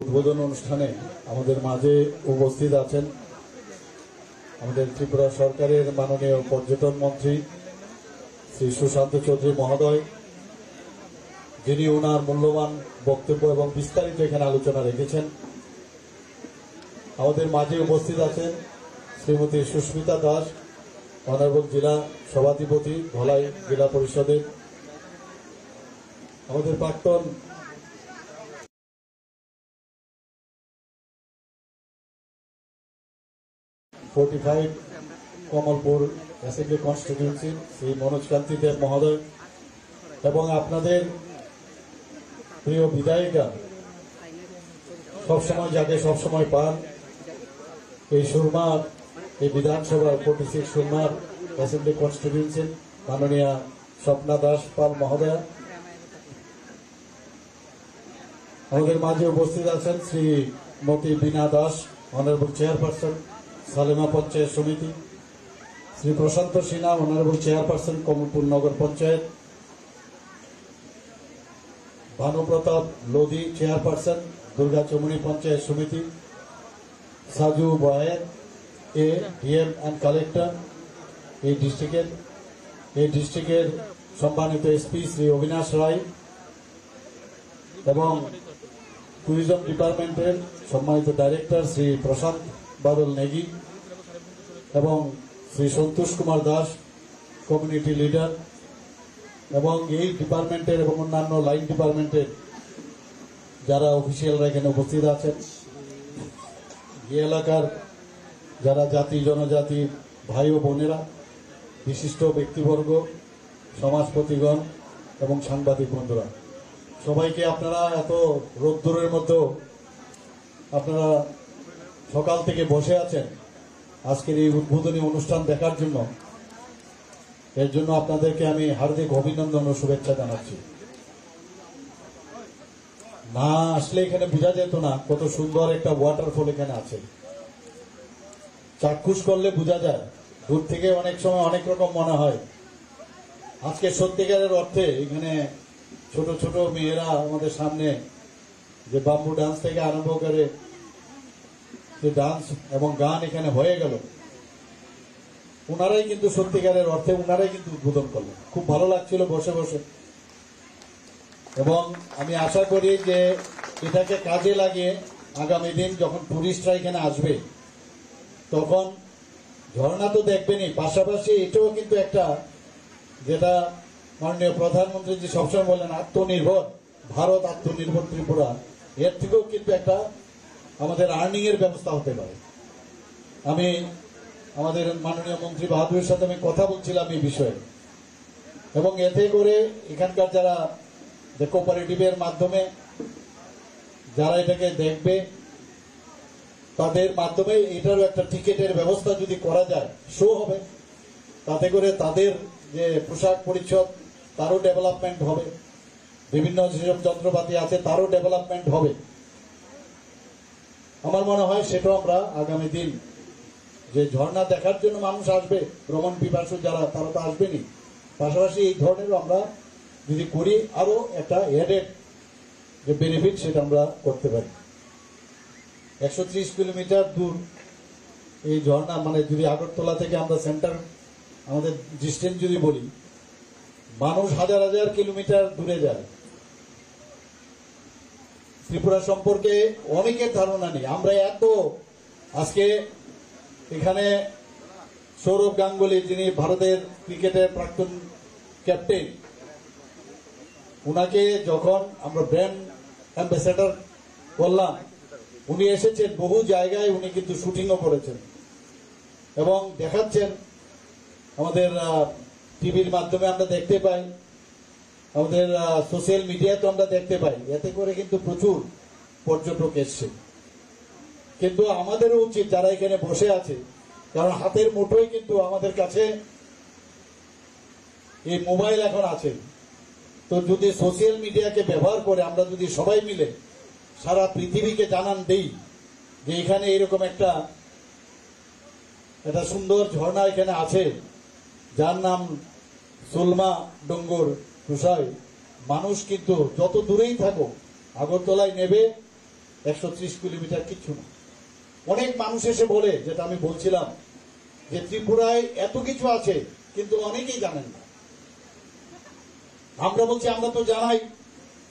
উদ্বোধন অনুষ্ঠানে আমাদের মাঝে উপস্থিত আছেন আমাদের ত্রিপুরা সরকারের মাননীয় পর্যটন মন্ত্রী শ্রী সুশান্ত চৌধুরী মহোদয়, যিনি ওনার মূল্যবান বক্তব্য এবং বিস্তারিত এখানে আলোচনা রেখেছেন। আমাদের মাঝে উপস্থিত আছেন শ্রীমতী সুস্মিতা দাস, অনারেবল জেলা সভাধিপতি ধলাই জেলা পরিষদের। আমাদের প্রাক্তন কমলপুর অ্যাসেম্বলি কনস্টিটিউয়েন্সি শ্রী মনোজ কান্তি দেব মহোদয় এবং আপনাদের প্রিয় বিধায়িকা, সবসময় যাকে সবসময় পান, এই সুরমার এই বিধানসভার 46 সুরমার অ্যাসেম্বলি কনস্টিটিউয়েন্সি মাননীয়া স্বপ্না দাস পাল মহোদয়া। আমাদের মাঝে উপস্থিত আছেন শ্রীমতী বীণা দাস, অনারেবল চেয়ারপারসন সালেমা পঞ্চায়েত সমিতি, শ্রী প্রশান্ত সিনহা, অনারেবল চেয়ারপারসন কমলপুর নগর পঞ্চায়েত, ভানুপ্রতাপ লোধি, চেয়ারপারসন দুর্গাচমুনি পঞ্চায়েত সমিতি, সাজু বয়ের এ ডিএম অ্যান্ড কালেক্টর এই ডিস্ট্রিক্টের সম্মানিত এসপি শ্রী অবিনাশ রায় এবং ট্যুরিজম ডিপার্টমেন্টের সম্মানিত ডাইরেক্টর শ্রী প্রশান্ত বাদল নেগি এবং শ্রী সন্তোষ কুমার দাস, কমিউনিটি লিডার, এবং এই ডিপার্টমেন্টের এবং অন্যান্য লাইন ডিপার্টমেন্টের যারা অফিসিয়ালরা এখানে উপস্থিত আছেন, এই এলাকার যারা জাতি জনজাতি ভাই ও বোনেরা, বিশিষ্ট ব্যক্তিবর্গ, সমাজপতিগণ এবং সাংবাদিক বন্ধুরা, সবাইকে আপনারা এত রোদ্দুরের মধ্যেও আপনারা সকাল থেকে বসে আছেন আজকের এই উদ্বোধনী অনুষ্ঠান দেখার জন্য। এর জন্য আপনাদেরকে আমি হার্দিক অভিনন্দন ও শুভেচ্ছা জানাচ্ছি। না আসলে এখানে বোঝা যেত না কত সুন্দর একটা ওয়াটারফল এখানে আছে। চাক্ষুষ করলে বোঝা যায়, দূর থেকে অনেক সময় অনেক রকম মনে হয়। আজকে সত্যিকারের অর্থে এখানে ছোট ছোট মেয়েরা আমাদের সামনে যে বাম্বু ডান্স থেকে আরম্ভ করে যে ডান্স এবং গান এখানে হয়ে গেল, ওনারাই কিন্তু সত্যিকারের অর্থে ওনারাই কিন্তু উদ্বোধন করলেন। খুব ভালো লাগছিল বসে বসে, এবং আমি আশা করি যে এটাকে কাজে লাগিয়ে আগামী দিন যখন টুরিস্টরা এখানে আসবে তখন ঝর্ণা তো দেখবেনই, পাশাপাশি এটাও কিন্তু একটা, যেটা মাননীয় প্রধানমন্ত্রী যে সবসময় বলেন আত্মনির্ভর ভারত, আত্মনির্ভর ত্রিপুরা, এর থেকেও কিন্তু একটা আমাদের আর্নিং এর ব্যবস্থা হতে পারে। আমি আমাদের মাননীয় মন্ত্রী বাহাদুরের সাথে আমি কথা বলছিলাম এই বিষয়ে, এবং এতে করে এখানকার যারা কোঅপারেটিভের মাধ্যমে যারা এটাকে দেখবে তাদের মাধ্যমে এটারও একটা টিকিটের ব্যবস্থা যদি করা যায়, শো হবে, তাতে করে তাদের যে পোশাক পরিচ্ছদ তারও ডেভেলপমেন্ট হবে, বিভিন্ন যেসব যন্ত্রপাতি আছে তারও ডেভেলপমেন্ট হবে। আমার মনে হয় সেটাও আমরা আগামী দিন যে ঝর্ণা দেখার জন্য মানুষ আসবে, ভ্রমণ পিপাসু যারা, তারা তো আসবেনি, পাশাপাশি এই ধরনেরও আমরা যদি করি আরো একটা এডেড যে বেনিফিট সেটা আমরা করতে পারি। 130 কিলোমিটার দূর এই ঝর্ণা, মানে যদি আগরতলা থেকে আমরা সেন্টার আমাদের ডিস্টেন্স যদি বলি, মানুষ হাজার হাজার কিলোমিটার দূরে যায়। ত্রিপুরা সম্পর্কে অনেকের ধারণা নেই। আমরা এত আজকে এখানে সৌরভ গাঙ্গুলি, যিনি ভারতের ক্রিকেটের প্রাক্তন ক্যাপ্টেন, উনাকে যখন আমরা ব্র্যান্ড অ্যাম্বাসেডর করলাম, উনি এসেছেন বহু জায়গায়, উনি কিন্তু শুটিংও করেছেন এবং দেখাচ্ছেন। আমাদের টিভির মাধ্যমে আমরা দেখতে পাই, আমাদের সোশ্যাল মিডিয়াতে আমরা দেখতে পাই, এতে করে কিন্তু প্রচুর পর্যটক এসছে। কিন্তু আমাদেরও উচিত যারা এখানে বসে আছে, কারণ হাতের মুঠোয় কিন্তু আমাদের কাছে এই মোবাইল এখন আছে, তো যদি সোশ্যাল মিডিয়াকে ব্যবহার করে আমরা যদি সবাই মিলে সারা পৃথিবীকে জানান দেই যে এখানে এরকম একটা সুন্দর ঝর্ণা এখানে আছে যার নাম সুলমা ডোঙ্গর টুসাই, মানুষ কিন্তু যত দূরেই থাকুক আগরতলায় নেবে 130 কিলোমিটার কিচ্ছু না। অনেক মানুষ এসে বলে, যেটা আমি বলছিলাম, যে ত্রিপুরায় এত কিছু আছে কিন্তু অনেকেই জানেন না। আমরা বলছি আমরা তো জানাই,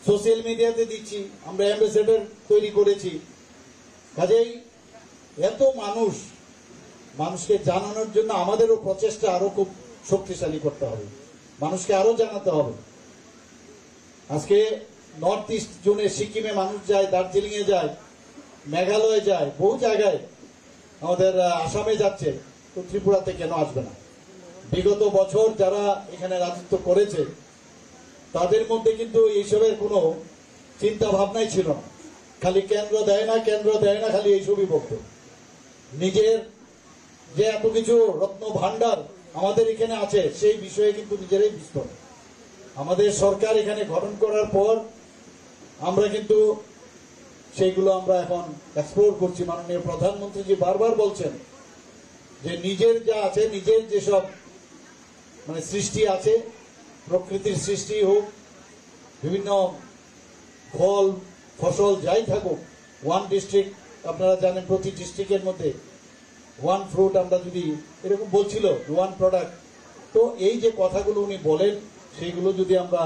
সোশ্যাল মিডিয়াতে দিচ্ছি, আমরা অ্যাম্বাসেডর তৈরি করেছি। কাজেই এত মানুষকে জানানোর জন্য আমাদেরও প্রচেষ্টা আরো খুব শক্তিশালী করতে হবে, মানুষকে আরো জানাতে হবে। আজকে নর্থ ইস্ট জোনে সিকিমে মানুষ যায়, দার্জিলিং এ যায়, মেঘালয়ে যায়, বহু জায়গায় আমাদের আসামে যাচ্ছে, তো ত্রিপুরাতে কেন আসবে না? বিগত বছর যারা এখানে রাজত্ব করেছে তাদের মধ্যে কিন্তু এইসবের কোনো চিন্তা ভাবনাই ছিল না। খালি কেন্দ্র দেয় না, খালি এইসবই বলত। নিজের যে এত কিছু রত্ন ভান্ডার আমাদের এখানে আছে সেই বিষয়ে কিন্তু নিজেরাই বুঝত। আমাদের সরকার এখানে গঠন করার পর আমরা কিন্তু সেইগুলো আমরা এখন এক্সপ্লোর করছি। মাননীয় প্রধানমন্ত্রীজি বারবার বলছেন যে নিজের যা আছে, নিজের যেসব মানে সৃষ্টি আছে, প্রকৃতির সৃষ্টি হোক, বিভিন্ন ফল ফসল যাই থাকুক, ওয়ান ডিস্ট্রিক্ট, আপনারা জানেন প্রতি ডিস্ট্রিক্টের মধ্যে ওয়ান ফ্রুট, আমরা যদি এরকম বলছিল ওয়ান প্রোডাক্ট। তো এই যে কথাগুলো উনি বলেন সেইগুলো যদি আমরা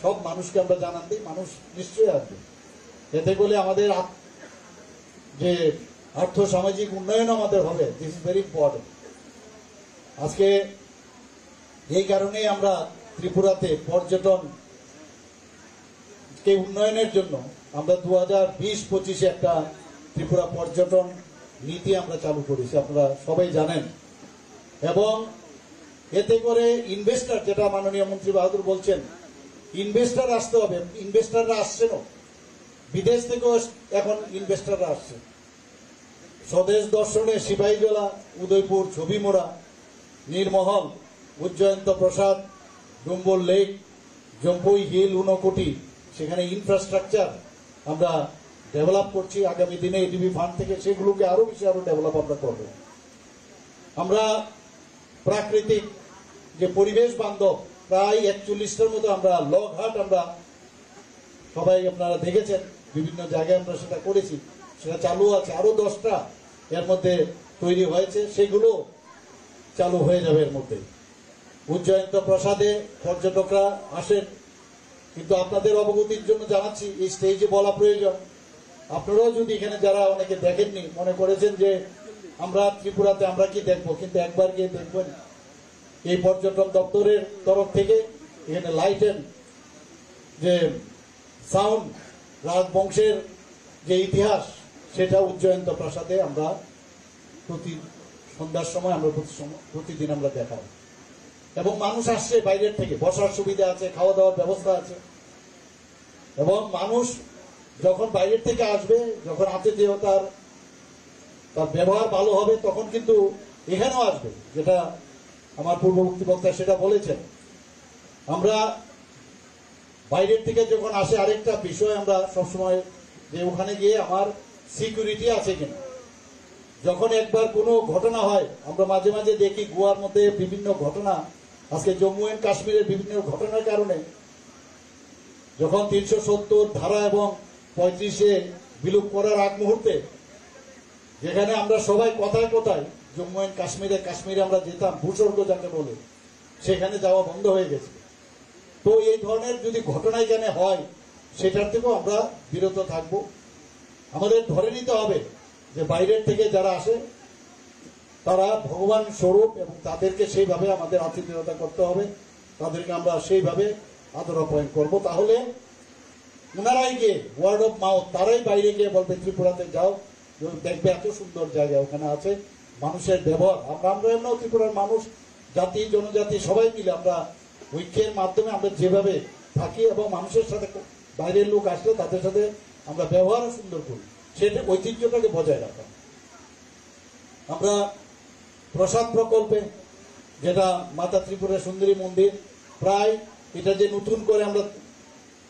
সব মানুষকে আমরা জানান দিই, মানুষ নিশ্চয়ই আসবে। এতে করে আমাদের যে আর্থ সামাজিক উন্নয়ন আমাদের হবে, দিস ইজ ভেরি ইম্পর্টেন্ট। আজকে এই কারণেই আমরা ত্রিপুরাতে পর্যটন কে উন্নয়নের জন্য আমরা 2020-25 একটা ত্রিপুরা পর্যটন নীতি আমরা চালু করেছি, আপনারা সবাই জানেন। এবং এতে করে ইনভেস্টর, যেটা মাননীয় মন্ত্রী বাহাদুর বলছেন, ইনভেস্টর আসতে হবে। ইনভেস্টররা আসছেন, বিদেশ থেকেও এখন ইনভেস্টররা আসছে। স্বদেশ দর্শনে সিপাহীজলা, উদয়পুর, ছবিমোড়া, নীরমহল, উজ্জয়ন্ত প্রসাদ, ডুম্বল লেক, জম্পুই হিল, ঊনকোটি, সেখানে ইনফ্রাস্ট্রাকচার আমরা ডেভেলপ করছি। আগামী দিনে এডিবি ফান্ড থেকে সেগুলোকে আরো বেশি ডেভেলপ আমরা করব। আমরা প্রাকৃতিক যে পরিবেশ বান্ধব প্রায় 41টার মতো আমরা লগহাট, আমরা সবাই আপনারা দেখেছেন বিভিন্ন জায়গায় আমরা সেটা করেছি, সেটা চালু আছে। আরো 10টা এর মধ্যে তৈরি হয়েছে, সেগুলো চালু হয়ে যাবে এর মধ্যে। উজ্জয়ন্ত প্রসাদে পর্যটকরা আসেন, কিন্তু আপনাদের অবগতির জন্য জানাচ্ছি, এই স্টেজে বলা প্রয়োজন। আপনারাও যদি এখানে যারা অনেকে দেখেননি, মনে করেছেন যে আমরা ত্রিপুরাতে আমরা কি দেখবো, কিন্তু একবার গিয়ে দেখবেন এই পর্যটন দপ্তরের তরফ থেকে এখানে লাইট এন্ড যে সাউন্ড, রাজবংশের যে ইতিহাস, সেটা উজ্জয়ন্ত প্রাসাদে আমরা প্রতি সন্ধ্যার সময় আমরা প্রতিদিন আমরা দেখাই। এবং মানুষ আসছে বাইরের থেকে, বসার সুবিধা আছে, খাওয়া দাওয়ার ব্যবস্থা আছে। এবং মানুষ যখন বাইরের থেকে আসবে, যখন আতিথেয়তার তার ব্যবহার ভালো হবে, তখন কিন্তু এখানেও আসবে, যেটা আমার পূর্ববর্তী বক্তা সেটা বলেছেন। আমরা বাইরের থেকে যখন আসে, আরেকটা বিষয় আমরা সবসময় যে ওখানে গিয়ে আমার সিকিউরিটি আছে কিনা। যখন একবার কোনো ঘটনা হয়, আমরা মাঝে মাঝে দেখি গোয়ার মধ্যে বিভিন্ন ঘটনা, আজকে জম্মু এন্ড কাশ্মীরের বিভিন্ন ঘটনার কারণে যখন 370 ধারা এবং 35-এ বিলুপ করার আগ মুহূর্তে, যেখানে আমরা সবাই কথায় কথায় জম্মু এন্ড কাশ্মীরে আমরা যেতাম, ভূস্বর্গ যাকে বলে, সেখানে যাওয়া বন্ধ হয়ে গেছে। তো এই ধরনের যদি ঘটনা এখানে হয়, সেটার থেকেও আমরা বিরত থাকব। আমাদের ধরে নিতে হবে যে বাইরের থেকে যারা আসে তারা ভগবান স্বরূপ, এবং তাদেরকে সেইভাবে আমাদের আতিথেয়তা করতে হবে, তাদেরকে আমরা সেইভাবে আদর আপ্যায়ন করবো। তাহলে ওনারাই গিয়ে ওয়ার্ড অফ মাউথ, তারাই বাইরে গিয়ে বলবে ত্রিপুরাতে যাও, দেখবে এত সুন্দর জায়গা ওখানে আছে। মানুষের ব্যবহার, আমরা এমন ত্রিপুরার মানুষ, জাতি জনজাতি সবাই মিলে আমরা ঐক্যের মাধ্যমে আমরা যেভাবে থাকি, এবং মানুষের সাথে বাইরের লোক আসলে তাদের সাথে আমরা ব্যবহারও সুন্দর করি, সেটা ঐতিহ্যটাকে বজায় রাখা। আমরা প্রসাদ প্রকল্পে, যেটা মাতা ত্রিপুরা সুন্দরী মন্দির, প্রায় এটা যে নতুন করে আমরা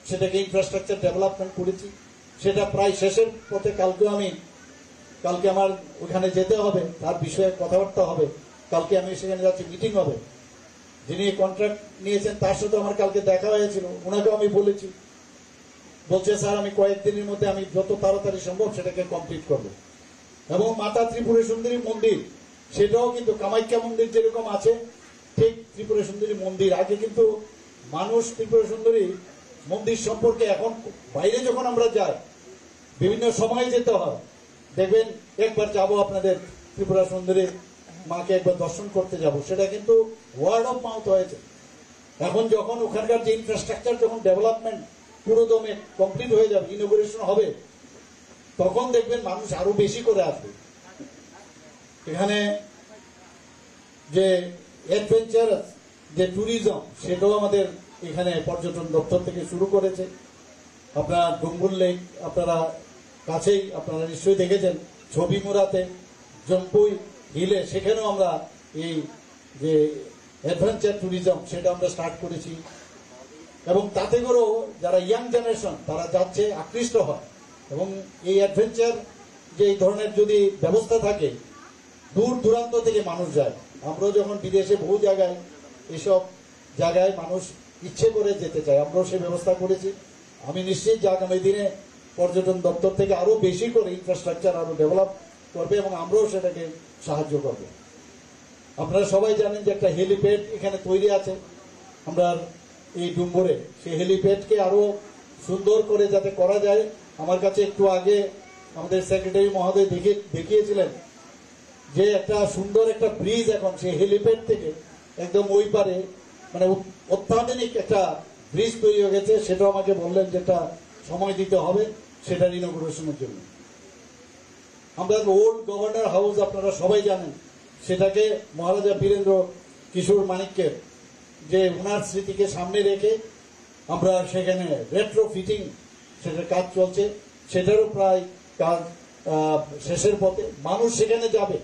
সেটাকে ইনফ্রাস্ট্রাকচার ডেভেলপমেন্ট করেছি, সেটা প্রায় শেষের পথে। কালকে আমার ওখানে যেতে হবে, তার বিষয়ে কথাবার্তা হবে। কালকে আমি সেখানে যাচ্ছি, মিটিং হবে। যিনি কন্ট্রাক্ট নিয়েছেন তার সাথে আমার কালকে দেখা হয়েছিল, ওনাকেও আমি বলেছি বলছে স্যার আমি কয়েকদিনের মধ্যে আমি যত তাড়াতাড়ি সম্ভব সেটাকে কমপ্লিট করব। এবং মাতা ত্রিপুরা সুন্দরী মন্দির, সেটাও কিন্তু কামাখ্যা মন্দির যেরকম আছে ঠিক ত্রিপুরা সুন্দরী মন্দির। আগে কিন্তু মানুষ ত্রিপুরা সুন্দরী মন্দির সম্পর্কে, এখন বাইরে যখন আমরা যাই বিভিন্ন সময় যেতে হয়, দেখবেন একবার যাব আপনাদের ত্রিপুরা সুন্দরী মাকে একবার দর্শন করতে যাব, সেটা কিন্তু ওয়ার্ড অফ মাউথ হয়েছে। এখন যখন ওখানকার যে ইনফ্রাস্ট্রাকচার যখন ডেভেলপমেন্ট পুরো দমে কমপ্লিট হয়ে যাবে, ইনোগ্রেশন হবে, তখন দেখবেন মানুষ আরো বেশি করে আসবে। এখানে যে অ্যাডভেঞ্চার যে ট্যুরিজম, সেটাও আমাদের এখানে পর্যটন দপ্তর থেকে শুরু করেছে। আপনার ডুম্বুর লেক আপনারা কাছেই, আপনারা নিশ্চয়ই দেখেছেন ছবি মুরাতে, জম্পুই হিলে, সেখানেও আমরা এই যে অ্যাডভেঞ্চার ট্যুরিজম সেটা আমরা স্টার্ট করেছি। এবং তাতে করেও যারা ইয়াং জেনারেশন তারা যাচ্ছে, আকৃষ্ট হয়। এবং এই অ্যাডভেঞ্চার যে এই ধরনের যদি ব্যবস্থা থাকে, দূর দূরান্ত থেকে মানুষ যায়। আমরাও যখন বিদেশে বহু জায়গায় এসব জায়গায় মানুষ ইচ্ছে করে যেতে চায়, আমরাও সে ব্যবস্থা করেছি। আমি নিশ্চিত যে আগামী দিনে পর্যটন দপ্তর থেকে আরো বেশি করে ইনফ্রাস্ট্রাকচার আরো ডেভেলপ করবে এবং আমরাও সেটাকে সাহায্য করবে। আপনারা সবাই জানেন যে একটা হেলিপ্যাড এখানে তৈরি আছে আমরা এই ডুম্বুরে, সেই হেলিপ্যাডকে আরো সুন্দর করে যাতে করা যায়। আমার কাছে একটু আগে আমাদের সেক্রেটারি মহোদয় দেখিয়েছিলেন যে একটা সুন্দর একটা ব্রিজ এখন সেই হেলিপ্যাড থেকে একদম ওই পারে, মানে অত্যাধুনিক একটা ব্রিজ তৈরি হয়ে গেছে। সেটাও আমাকে বললেন যেটা সময় দিতে হবে সেটার ইনোগ্রেশনের জন্য। আমরা ওল্ড গভর্নর হাউস আপনারা সবাই জানেন, সেটাকে মহারাজা বীরেন্দ্র কিশোর মানিক্যের যে ওনার স্মৃতিকে সামনে রেখে আমরা সেখানে রেট্রো ফিটিং সেটার কাজ চলছে, সেটারও প্রায় কাজ শেষের পথে। মানুষ সেখানে যাবে,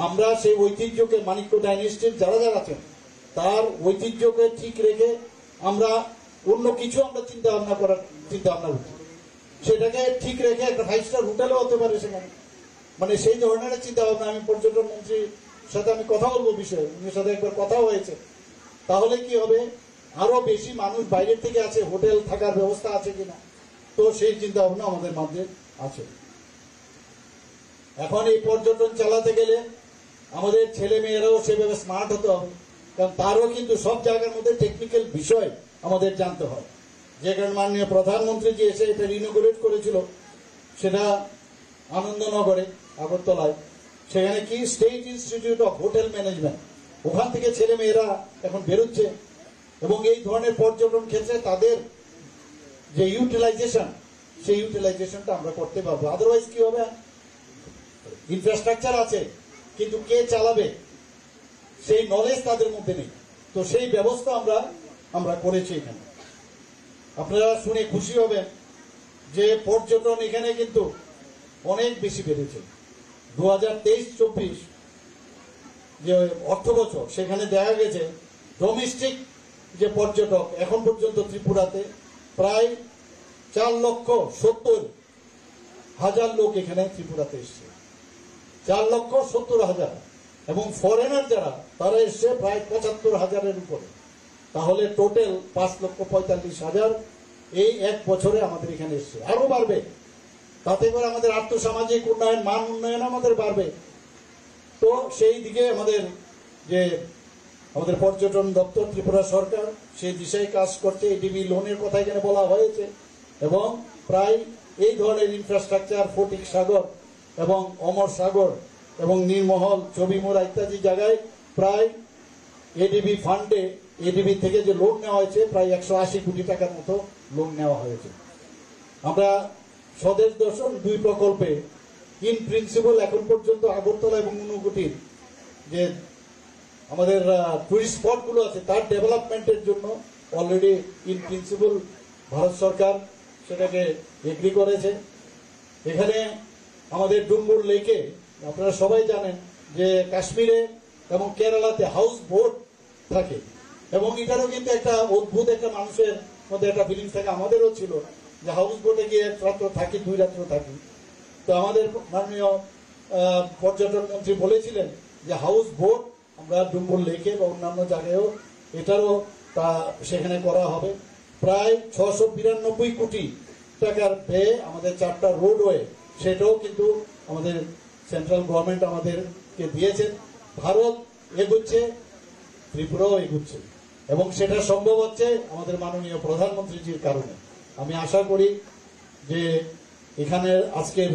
আমরা সেই ঐতিহ্যকে, মানিক্য ডাইনেস্টির যারা যারা আছেন তার ঐতিহ্যকে ঠিক রেখে আমরা অন্য কিছু আমরা চিন্তা ভাবনা করছি, সেটাকে ঠিক রেখে একটা 5 স্টার হোটেলও হতে পারে সেখানে, মানে সেই ধরনের চিন্তা ভাবনা। আমি পর্যটন মন্ত্রীর সাথে আমি কথা বলবো বিষয়ে, উনির সাথে একবার কথা হয়েছে। তাহলে কি হবে, আরো বেশি মানুষ বাইরের থেকে আছে, হোটেল থাকার ব্যবস্থা আছে কিনা, তো সেই চিন্তা ভাবনা আমাদের মধ্যে আছে। এখন এই পর্যটন চালাতে গেলে আমাদের ছেলে মেয়েরাও সেভাবে স্মার্ট হতে হবে, কারণ তারও কিন্তু সব জায়গার মধ্যে টেকনিক্যাল বিষয় আমাদের জানতে হয়। যে কারণে মাননীয় প্রধানমন্ত্রী যে এসে এটা ইনোগ্রেট করেছিল, সেটা আনন্দনগরে আগরতলায়, সেখানে কি state institute of hotel management, ওখান থেকে ছেলে মেয়েরা এখন বেরোচ্ছে। এবং এই ধরনের পর্যটন ক্ষেত্রে তাদের যে ইউটিলাইজেশন, সেই ইউটিলাইজেশনটা আমরা করতে পারবো। আদারওয়াইজ কি হবে, ইনফ্রাস্ট্রাকচার আছে কিন্তু কে চালাবে সেই নলেজ তাদের মধ্যে নেই। তো সেই ব্যবস্থা আমরা করেছি এখানে। আপনারা শুনে খুশি হবেন যে পর্যটন এখানে কিন্তু অনেক বেশি বেড়েছে। 2023-24 যে অর্থ বছর, সেখানে দেখা গেছে ডোমেস্টিক যে পর্যটক এখন পর্যন্ত ত্রিপুরাতে প্রায় 4,70,000 লোক এখানে ত্রিপুরাতে এসছে, 4,70,000। এবং ফরেনার যারা তারা এসছে প্রায় 75,000-এর উপরে। তাহলে টোটাল 5,45,000 এই এক বছরে আমাদের এখানে এসছে। আরো বাড়বে, তাতে করে আমাদের আর্থসামাজিক উন্নয়ন, মান উন্নয়ন আমাদের বাড়বে। তো সেই দিকে আমাদের পর্যটন দপ্তর, ত্রিপুরা সরকার সেই দিশায় কাজ করছে। এডিবি লোনের কথা এখানে বলা হয়েছে এবং প্রায় এই ধরনের ইনফ্রাস্ট্রাকচার ফটিক সাগর এবং অমর সাগর এবং নীরমহল, ছবিমুড়া ইত্যাদি জায়গায় প্রায় এডিবি ফান্ডে, এডিবি থেকে যে লোন নেওয়া হয়েছে প্রায় 180 কোটি টাকার মতো লোন নেওয়া হয়েছে। আমরা স্বদেশ দর্শন 2 প্রকল্পে ইন প্রিন্সিপাল এখন পর্যন্ত আগরতলা এবং ঊনকোটির যে আমাদের টুরিস্ট স্পট গুলো আছে তার ডেভেলপমেন্টের জন্য অলরেডি ইন প্রিন্সিপাল ভারত সরকার সেটাকে এগ্রি করেছে। এখানে আমাদের ডুম্বুর লেকে আপনারা সবাই জানেন যে কাশ্মীরে এবং কেরালাতে হাউস বোট থাকে, এবং এটারও কিন্তু একটা অদ্ভুত একটা মানুষের মধ্যে একটা ফিলিংস থাকে, আমাদেরও ছিল যে হাউস বোটে গিয়ে 1 রাত্র থাকি, 2 রাত্র থাকি। তো আমাদের মাননীয় পর্যটন মন্ত্রী বলেছিলেন যে হাউস বোট আমরা ডুম্বুর লেকে বা অন্যান্য জায়গায়ও এটারও সেখানে করা হবে। প্রায় 692 কোটি টাকার ব্যয়ে আমাদের 4টা রোডওয়ে, সেটাও কিন্তু আমাদের সেন্ট্রাল গভর্নমেন্ট আমাদেরকে দিয়েছেন। ভারত এগুচ্ছে, ত্রিপুরাও এগুচ্ছে, এবং সেটা সম্ভব হচ্ছে আমাদের মাননীয় প্রধানমন্ত্রীজির কারণে। আমি আশা করি যে এখানে আজকের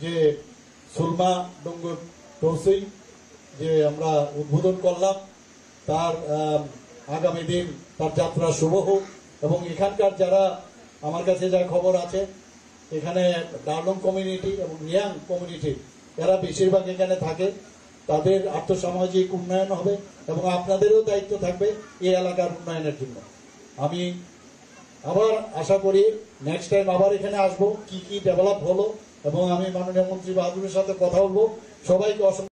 যে সুরমা ডোঙ্গর টরসই যে আমরা উদ্বোধন করলাম, তার আগামী দিন তার যাত্রা শুভ হোক। এবং এখানকার যারা, আমার কাছে যা খবর আছে, এখানে ডার্লং কমিউনিটি এবং রিয়াং কমিউনিটি, এরা বেশিরভাগ এখানে থাকে, তাদের আর্থসামাজিক উন্নয়ন হবে এবং আপনাদেরও দায়িত্ব থাকবে এই এলাকার উন্নয়নের জন্য। আমি আবার আশা করি নেক্সট টাইম আবার এখানে আসবো, কি কি ডেভেলপ হলো, এবং আমি মাননীয় মন্ত্রী বাহাদুরের সাথে কথা বলবো। সবাইকে অসংখ্য